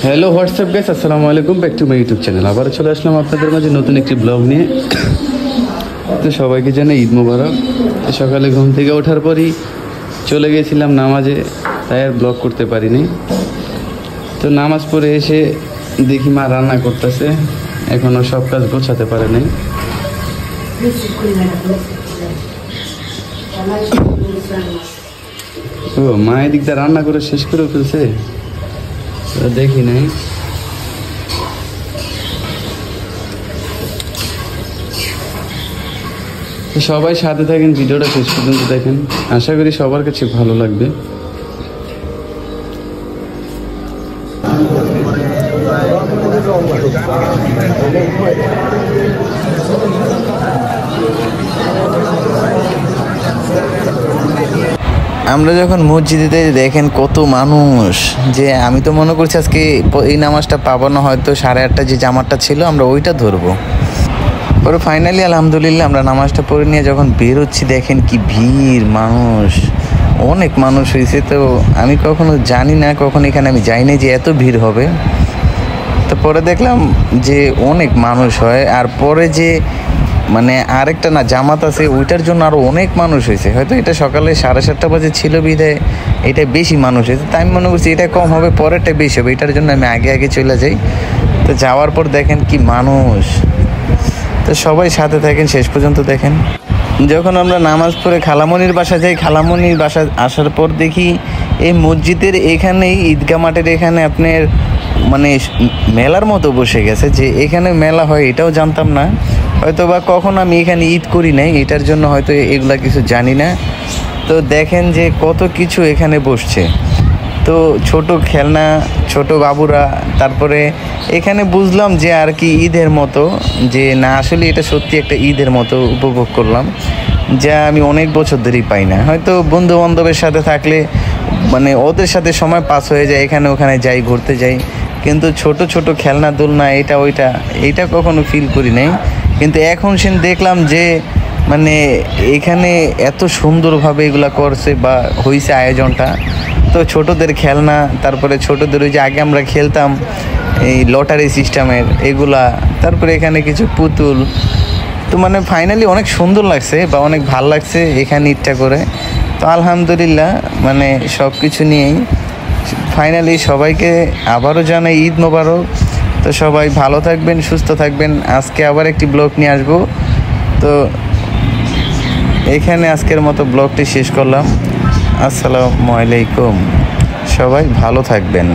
Hello WhatsApp guys, আসসালামু আলাইকুম, back to my YouTube channel. আবার চলে আসলাম আপনাদের মাঝে নতুন একটি ব্লগ নিয়ে। তো সবাইকে জানাই ঈদ মোবারক। সকালে ঘুম থেকে ওঠার পরই চলে গেছিলাম নামাজে, তাই আর ব্লগ করতে পারিনি। তো নামাজ পড়ে এসে দেখি মা রান্না করতেছে, এখনও সব কাজ গোছাতে পারে নাই। ও মা এদিকটা রান্না করে শেষ করে ফেলছে, দেখি নাই। সবাই সাথে থাকেন, ভিডিওটা শেষ পর্যন্ত দেখেন, আশা করি সবার কাছে ভালো লাগবে। আমরা যখন মসজিদে দেখেন কত মানুষ, যে আমি তো মনে করছি আজকে এই নামাজটা পাবো না, হয়তো 8:30 যে জামাতটা ছিল আমরা ওইটা ধরবো। পরে ফাইনালি আলহামদুলিল্লাহ আমরা নামাজটা পড়ে নিয়ে যখন বের হচ্ছি, দেখেন কি ভিড়, মানুষ অনেক মানুষ হয়েছে। তো আমি কখনো জানি না, কখন এখানে আমি যাইনি যে এত ভিড় হবে। তো পরে দেখলাম যে অনেক মানুষ হয়, আর পরে যে মানে আরেকটা না জামাত আছে, ওইটার জন্য আরও অনেক মানুষ হয়েছে। হয়তো এটা সকালে 7:30 বাজে ছিল বিধায় এটা বেশি মানুষ হয়েছে। তাই আমি মনে করছি এটা কম হবে, পরেরটা বেশি হবে, এটার জন্য আমি আগে আগে চলে যাই। তো যাওয়ার পর দেখেন কি মানুষ। তো সবাই সাথে থাকেন, শেষ পর্যন্ত দেখেন। যখন আমরা নামাজ পড়ে খালামণির বাসা যাই, খালামণির বাসা আসার পর দেখি এই মসজিদের এখানেই, ঈদগাহ মাঠের এখানে আপনার মানে মেলার মতো বসে গেছে। যে এখানে মেলা হয় এটাও জানতাম না, হয়তো বা কখন আমি এখানে ঈদ করি নাই, এটার জন্য হয়তো এগুলা কিছু জানি না। তো দেখেন যে কত কিছু এখানে বসছে। তো ছোট খেলনা, ছোট বাবুরা, তারপরে এখানে বুঝলাম যে আর কি ঈদের মতো, যে না আসলে এটা সত্যি একটা ঈদের মতো উপভোগ করলাম, যা আমি অনেক বছর ধরেই পাই না। হয়তো বন্ধু বান্ধবের সাথে থাকলে মানে ওদের সাথে সময় পাস হয়ে যায়, এখানে ওখানে যাই, ঘুরতে যাই, কিন্তু ছোট ছোট খেলনা দোলনা এটা ওইটা এইটা কখনো ফিল করি নাই। কিন্তু এখন সে দেখলাম যে মানে এখানে এত সুন্দরভাবে এগুলা করছে বা হয়েছে আয়োজনটা। তো ছোটদের খেলনা, তারপরে ছোটদের ওই যে আগে আমরা খেলতাম এই লটারি সিস্টেমের এগুলা, তারপরে এখানে কিছু পুতুল। তো মানে ফাইনালি অনেক সুন্দর লাগছে বা অনেক ভাল লাগছে এখানে ঈদটা করে। তো আলহামদুলিল্লাহ মানে সব কিছু নিয়েই ফাইনালি সবাইকে আবারও জানাই ঈদ মোবারক। তো সবাই ভালো থাকবেন, সুস্থ থাকবেন। আজকে আবার একটি ব্লগ নিয়ে আসবো। তো এখানে আজকের মতো ব্লগটি শেষ করলাম। আসসালামু আলাইকুম, সবাই ভালো থাকবেন।